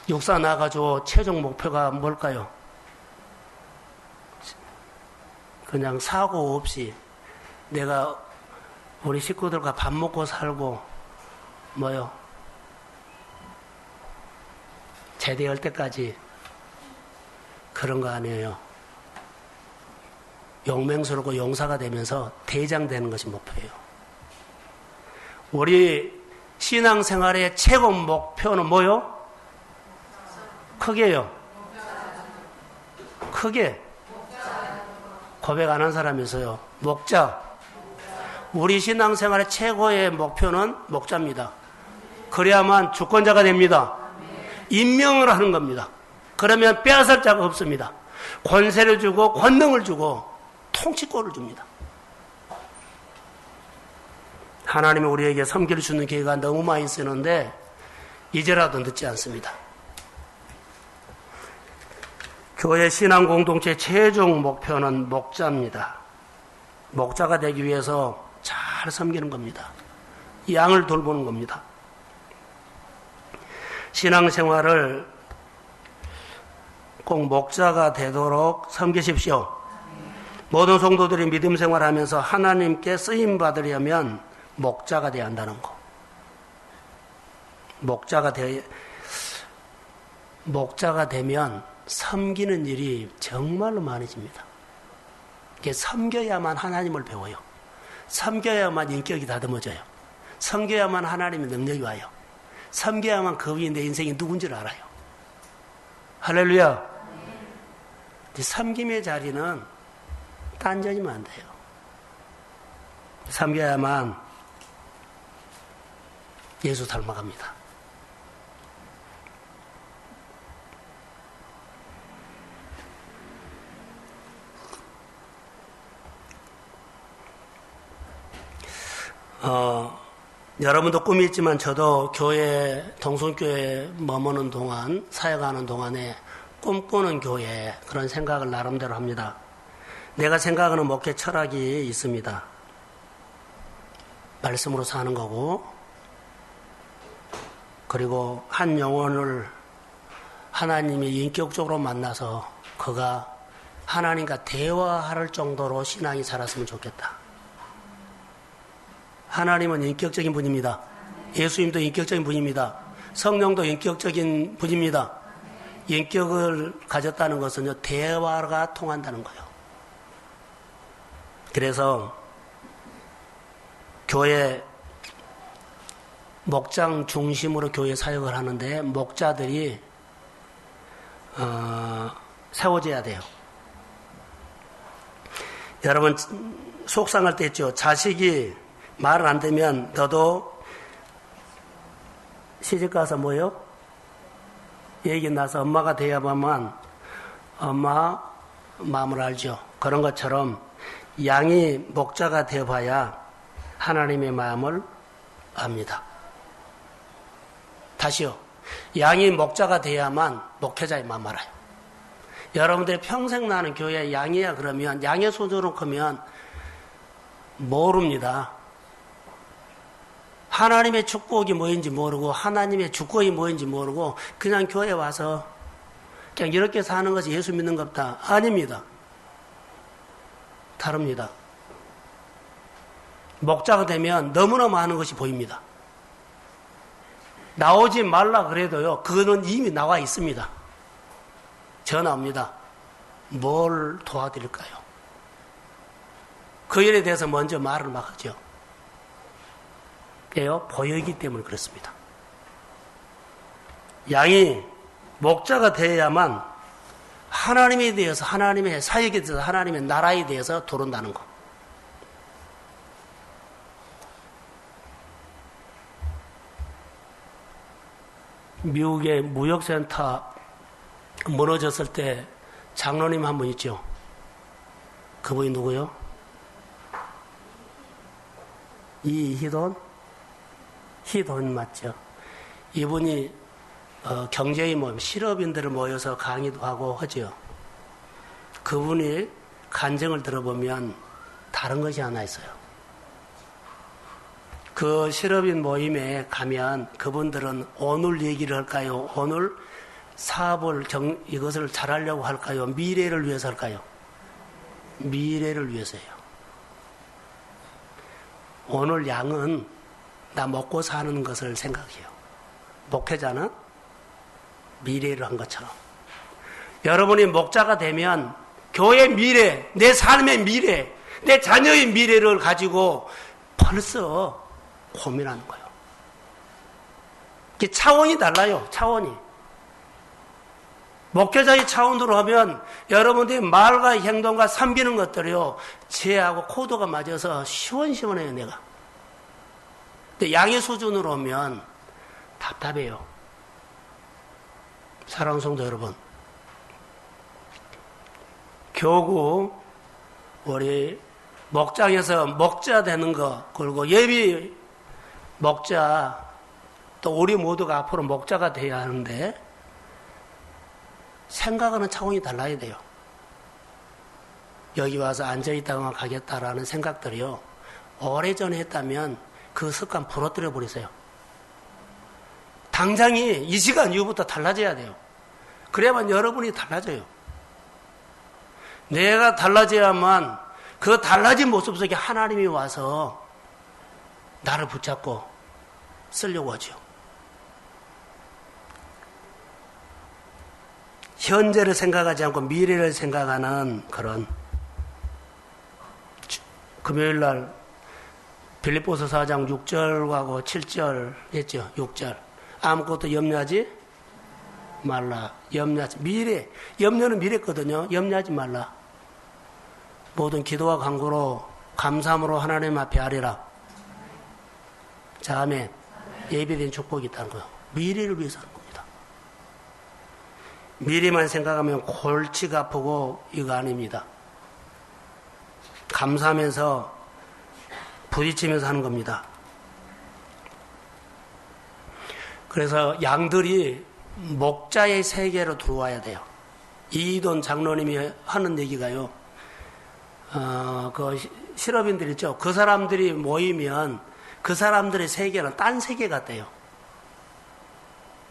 육사 나가지고 최종 목표가 뭘까요? 그냥 사고 없이 내가 우리 식구들과 밥 먹고 살고 제대할 때까지 그런 거 아니에요. 용맹스럽고 용사가 되면서 대장 되는 것이 목표예요. 우리 신앙생활의 최고 목표는 뭐요? 크게요. 크게. 고백 안 한 사람이 있어요. 목자. 우리 신앙생활의 최고의 목표는 목자입니다. 그래야만 주권자가 됩니다. 임명을 하는 겁니다. 그러면 빼앗을 자가 없습니다. 권세를 주고 권능을 주고 통치권을 줍니다. 하나님이 우리에게 섬길 수 있는 기회가 너무 많이 쓰는데 이제라도 늦지 않습니다. 교회 신앙 공동체 최종 목표는 목자입니다. 목자가 되기 위해서 잘 섬기는 겁니다. 양을 돌보는 겁니다. 신앙생활을 꼭 목자가 되도록 섬기십시오. 모든 성도들이 믿음 생활하면서 하나님께 쓰임 받으려면 목자가 되어야 한다는 거. 목자가 되면 섬기는 일이 정말로 많아집니다. 섬겨야만 하나님을 배워요. 섬겨야만 인격이 다듬어져요. 섬겨야만 하나님의 능력이 와요. 섬겨야만 그 위에 내 인생이 누군지를 알아요. 할렐루야. 섬김의 자리는 딴전이면 안 돼요. 섬겨야만 예수 닮아갑니다. 여러분도 꿈이 있지만 저도 교회, 동성교회에 머무는 동안, 사역하는 동안에 꿈꾸는 교회, 그런 생각을 나름대로 합니다. 내가 생각하는 목회 철학이 있습니다. 말씀으로 사는 거고, 그리고 한 영혼을 하나님이 인격적으로 만나서 그가 하나님과 대화할 정도로 신앙이 자랐으면 좋겠다. 하나님은 인격적인 분입니다. 예수님도 인격적인 분입니다. 성령도 인격적인 분입니다. 인격을 가졌다는 것은요, 대화가 통한다는 거예요. 그래서 교회 목장 중심으로 교회 사역을 하는데 목자들이 세워져야 돼요. 여러분 속상할 때 있죠. 자식이 말 안 되면 너도 시집가서 뭐요? 얘기 나서 엄마가 돼야만 엄마 마음을 알죠. 그런 것처럼 양이 목자가 되어봐야 하나님의 마음을 압니다. 다시요. 양이 목자가 돼야만 목회자의 마음 알아요. 여러분들이 평생 나는 교회 양이야 그러면 양의 소중으로 크면 모릅니다. 하나님의 축복이 뭐인지 모르고 하나님의 주권이 뭐인지 모르고 그냥 교회에 와서 그냥 이렇게 사는 것이 예수 믿는 것다. 아닙니다. 다릅니다. 목자가 되면 너무나 많은 것이 보입니다. 나오지 말라 그래도요. 그거는 이미 나와 있습니다. 전화 옵니다. 뭘 도와드릴까요? 그 일에 대해서 먼저 말을 막 하죠. 보이기 때문에 그렇습니다. 양이 목자가 되어야만 하나님에 대해서, 하나님의 사역에 대해서, 하나님의 나라에 대해서 도른다는 것. 미국의 무역센터 무너졌을 때 장로님 한 분 있죠. 그분이 누구요? 이희돈? 희돈 맞죠. 이분이 경제의 모임, 실업인들을 모여서 강의도 하고 하죠. 그분이 간증을 들어보면 다른 것이 하나 있어요. 그 실업인 모임에 가면 그분들은 오늘 얘기를 할까요? 오늘 사업을 이것을 잘하려고 할까요? 미래를 위해서 할까요? 미래를 위해서예요. 오늘 양은 나 먹고 사는 것을 생각해요. 목회자는 미래를 한 것처럼. 여러분이 목자가 되면 교회의 미래, 내 삶의 미래, 내 자녀의 미래를 가지고 벌써 고민하는 거예요. 차원이 달라요. 차원이. 목회자의 차원으로 하면 여러분들의 말과 행동과 섬기는 것들이요. 쟤하고 코드가 맞아서 시원시원해요. 내가. 근데 양의 수준으로 오면 답답해요. 사랑하는 성도 여러분, 교구 우리 목장에서 목자 되는 거, 그리고 예비 목자, 또 우리 모두가 앞으로 목자가 돼야 하는데 생각하는 차원이 달라야 돼요. 여기 와서 앉아있다가 가겠다라는 생각들이요. 오래전에 했다면 그 습관 부러뜨려 버리세요. 당장이 이 시간 이후부터 달라져야 돼요. 그래야만 여러분이 달라져요. 내가 달라져야만 그 달라진 모습 속에 하나님이 와서 나를 붙잡고 쓰려고 하죠. 현재를 생각하지 않고 미래를 생각하는 그런 금요일날 빌립보서 4장 6절하고 7절 했죠. 6절. 아무것도 염려하지 말라. 염려하지. 미래. 염려는 미래거든요. 염려하지 말라. 모든 기도와 간구로 감사함으로 하나님 앞에 아뢰라. 자, 아멘. 예비된 축복이 있다는 거예요. 미래를 위해서 하는 겁니다. 미래만 생각하면 골치가 아프고 이거 아닙니다. 감사하면서 부딪히면서 하는 겁니다. 그래서 양들이 목자의 세계로 들어와야 돼요. 이돈 장로님이 하는 얘기가요. 그 실업인들 있죠. 그 사람들이 모이면 그 사람들의 세계는 딴 세계 같대요.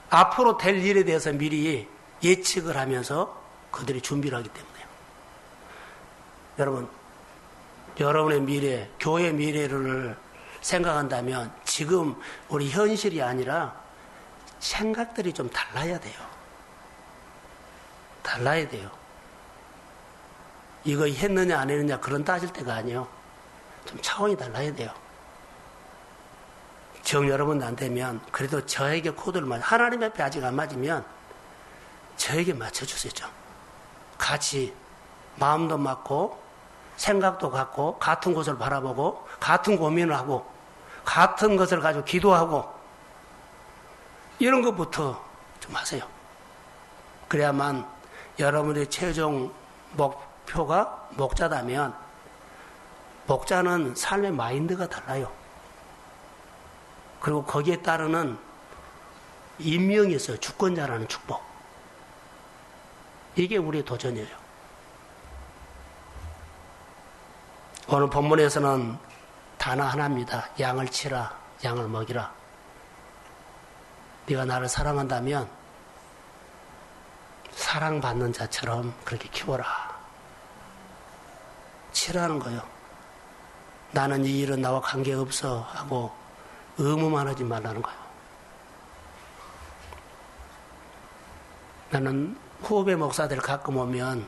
앞으로 될 일에 대해서 미리 예측을 하면서 그들이 준비를 하기 때문에요. 여러분, 여러분의 미래, 교회 미래를 생각한다면 지금 우리 현실이 아니라 생각들이 좀 달라야 돼요. 달라야 돼요. 이거 했느냐 안 했느냐 그런 따질 때가 아니에요. 좀 차원이 달라야 돼요. 정 여러분 안 되면 그래도 저에게 코드를 맞아. 하나님 앞에 아직 안 맞으면 저에게 맞춰주세요. 좀. 같이 마음도 맞고 생각도 같고 같은 곳을 바라보고 같은 고민을 하고 같은 것을 가지고 기도하고 이런 것부터 좀 하세요. 그래야만 여러분의 최종 목표가 목자다면 목자는 삶의 마인드가 달라요. 그리고 거기에 따르는 임명이 있어요. 주권자라는 축복. 이게 우리의 도전이에요. 오늘 본문에서는 단어 하나입니다. 양을 치라, 양을 먹이라. 네가 나를 사랑한다면 사랑받는 자처럼 그렇게 키워라. 치라는 거요. 나는 이 일은 나와 관계없어 하고 의무만 하지 말라는 거예요. 나는 후배 목사들 가끔 오면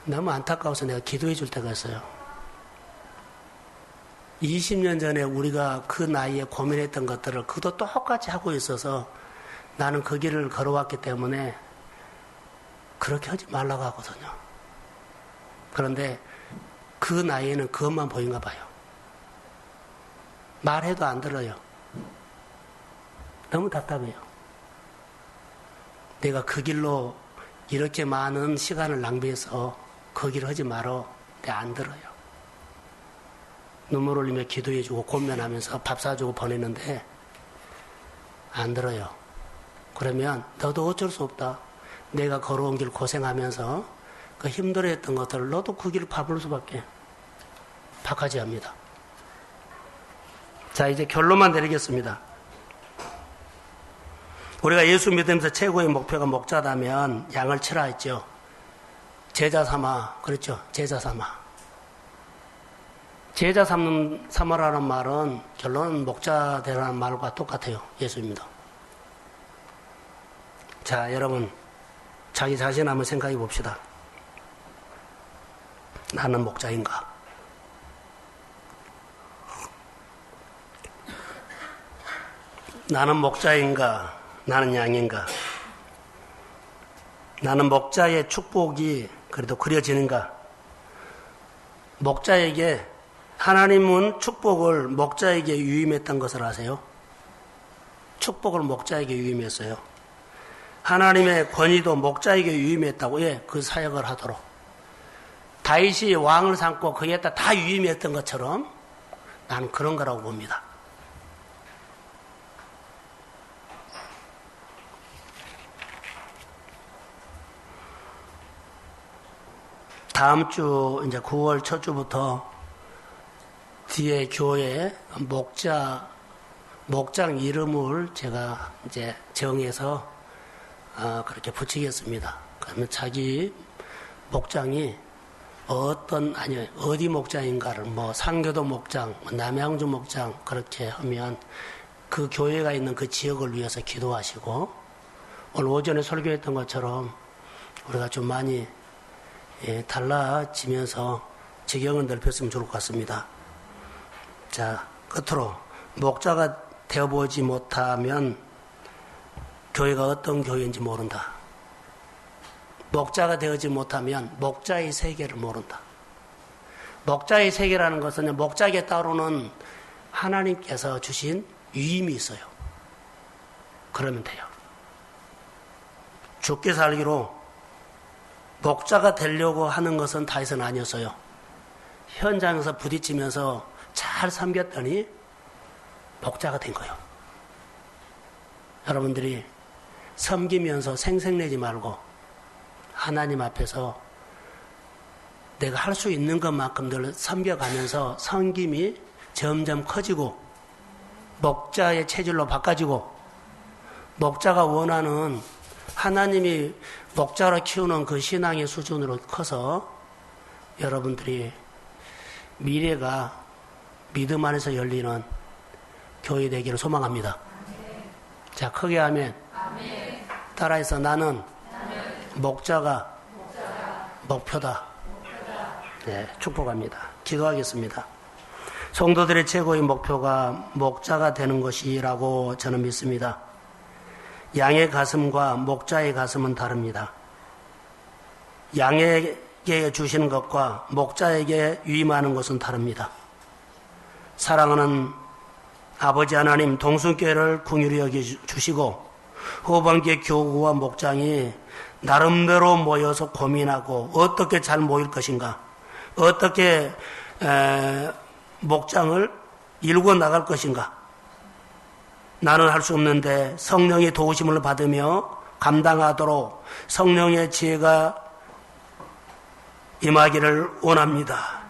너무 안타까워서 내가 기도해 줄 때가 있어요. 20년 전에 우리가 그 나이에 고민했던 것들을 그도 똑같이 하고 있어서 나는 그 길을 걸어왔기 때문에 그렇게 하지 말라고 하거든요. 그런데 그 나이에는 그것만 보인가 봐요. 말해도 안 들어요. 너무 답답해요. 내가 그 길로 이렇게 많은 시간을 낭비해서 그 길을 하지 말어. 내가 안 들어요. 눈물 흘리며 기도해주고 권면하면서 밥 사주고 보내는데 안 들어요. 그러면 너도 어쩔 수 없다. 내가 걸어온 길 고생하면서 그 힘들어했던 것들을 너도 그 길을 밟을 수밖에 박하지합니다. 자, 이제 결론만 내리겠습니다. 우리가 예수 믿으면서 최고의 목표가 목자다면 양을 치라 했죠. 제자 삼아, 그렇죠. 제자 삼아. 제자 삼으라는 말은 결론은 목자 되라는 말과 똑같아요. 예수입니다. 자, 여러분 자기 자신 한번 생각해 봅시다. 나는 목자인가? 나는 목자인가? 나는 양인가? 나는 목자의 축복이 그래도 그려지는가? 목자에게 하나님은 축복을 목자에게 유임했던 것을 아세요? 축복을 목자에게 유임했어요. 하나님의 권위도 목자에게 유임했다고. 예, 그 사역을 하도록. 다윗이 왕을 삼고 그에다 다 유임했던 것처럼 나는 그런 거라고 봅니다. 다음 주 이제 9월 첫 주부터 뒤에 교회 목장 이름을 제가 이제 정해서 그렇게 붙이겠습니다. 그러면 자기 목장이 어디 목장인가를 상교도 목장, 남양주 목장 그렇게 하면 그 교회가 있는 그 지역을 위해서 기도하시고 오늘 오전에 설교했던 것처럼 우리가 좀 많이 달라지면서 지경을 넓혔으면 좋을 것 같습니다. 자, 끝으로 목자가 되어보지 못하면 교회가 어떤 교회인지 모른다. 목자가 되어지 못하면 목자의 세계를 모른다. 목자의 세계라는 것은 목자에게 따르는 하나님께서 주신 위임이 있어요. 그러면 돼요. 죽게 살기로 목자가 되려고 하는 것은 다윗은 아니었어요. 현장에서 부딪히면서 잘 섬겼더니 목자가 된 거예요. 여러분들이 섬기면서 생색내지 말고 하나님 앞에서 내가 할 수 있는 것만큼 늘 섬겨가면서 섬김이 점점 커지고 목자의 체질로 바꿔지고 목자가 원하는 하나님이 목자로 키우는 그 신앙의 수준으로 커서 여러분들이 미래가 믿음 안에서 열리는 교회 되기를 소망합니다. 자, 크게 하면 따라해서 나는 목자가 목표다. 네, 축복합니다. 기도하겠습니다. 성도들의 최고의 목표가 목자가 되는 것이라고 저는 믿습니다. 양의 가슴과 목자의 가슴은 다릅니다. 양에게 주시는 것과 목자에게 위임하는 것은 다릅니다. 사랑하는 아버지 하나님, 동순교회를 긍휼히 여겨주시고 후반기에 교구와 목장이 나름대로 모여서 고민하고 어떻게 잘 모일 것인가, 어떻게 목장을 이루고 나갈 것인가. 나는 할 수 없는데 성령의 도우심을 받으며 감당하도록 성령의 지혜가 임하기를 원합니다.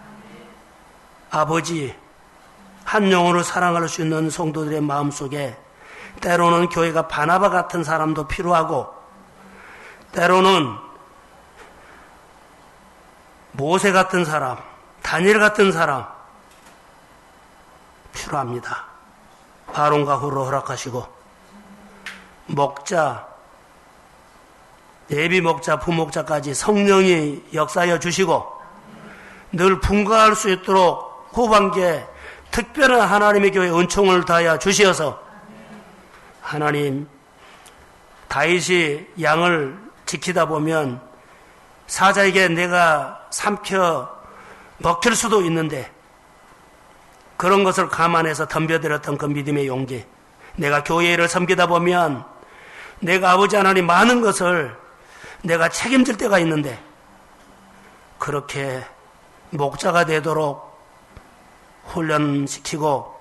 아버지, 한 영혼을 사랑할 수 있는 성도들의 마음속에 때로는 교회가 바나바 같은 사람도 필요하고 때로는 모세 같은 사람, 다니엘 같은 사람 필요합니다. 아론과 후로 허락하시고 목자, 예비 목자, 부목자까지 성령이 역사하여 주시고 늘 분가할 수 있도록 후반기에 특별한 하나님의 교회 은총을 다하여 주시어서 하나님, 다윗이 양을 지키다 보면 사자에게 내가 삼켜 먹힐 수도 있는데 그런 것을 감안해서 덤벼들었던 그 믿음의 용기, 내가 교회를 섬기다 보면 내가 아버지 하나님 많은 것을 내가 책임질 때가 있는데 그렇게 목자가 되도록 훈련시키고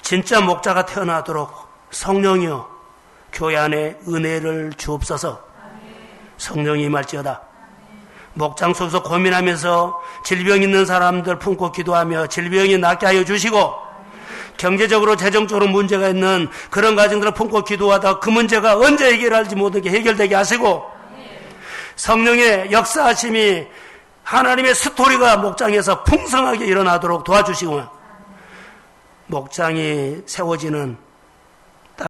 진짜 목자가 태어나도록 성령이여 교회 안에 은혜를 주옵소서. 성령이 임할지어다. 목장 속에서 고민하면서 질병 있는 사람들 품고 기도하며 질병이 낫게 하여 주시고 경제적으로 재정적으로 문제가 있는 그런 가정들을 품고 기도하다 그 문제가 언제 해결할지 못하게 해결되게 하시고 성령의 역사하심이 하나님의 스토리가 목장에서 풍성하게 일어나도록 도와주시고 목장이 세워지는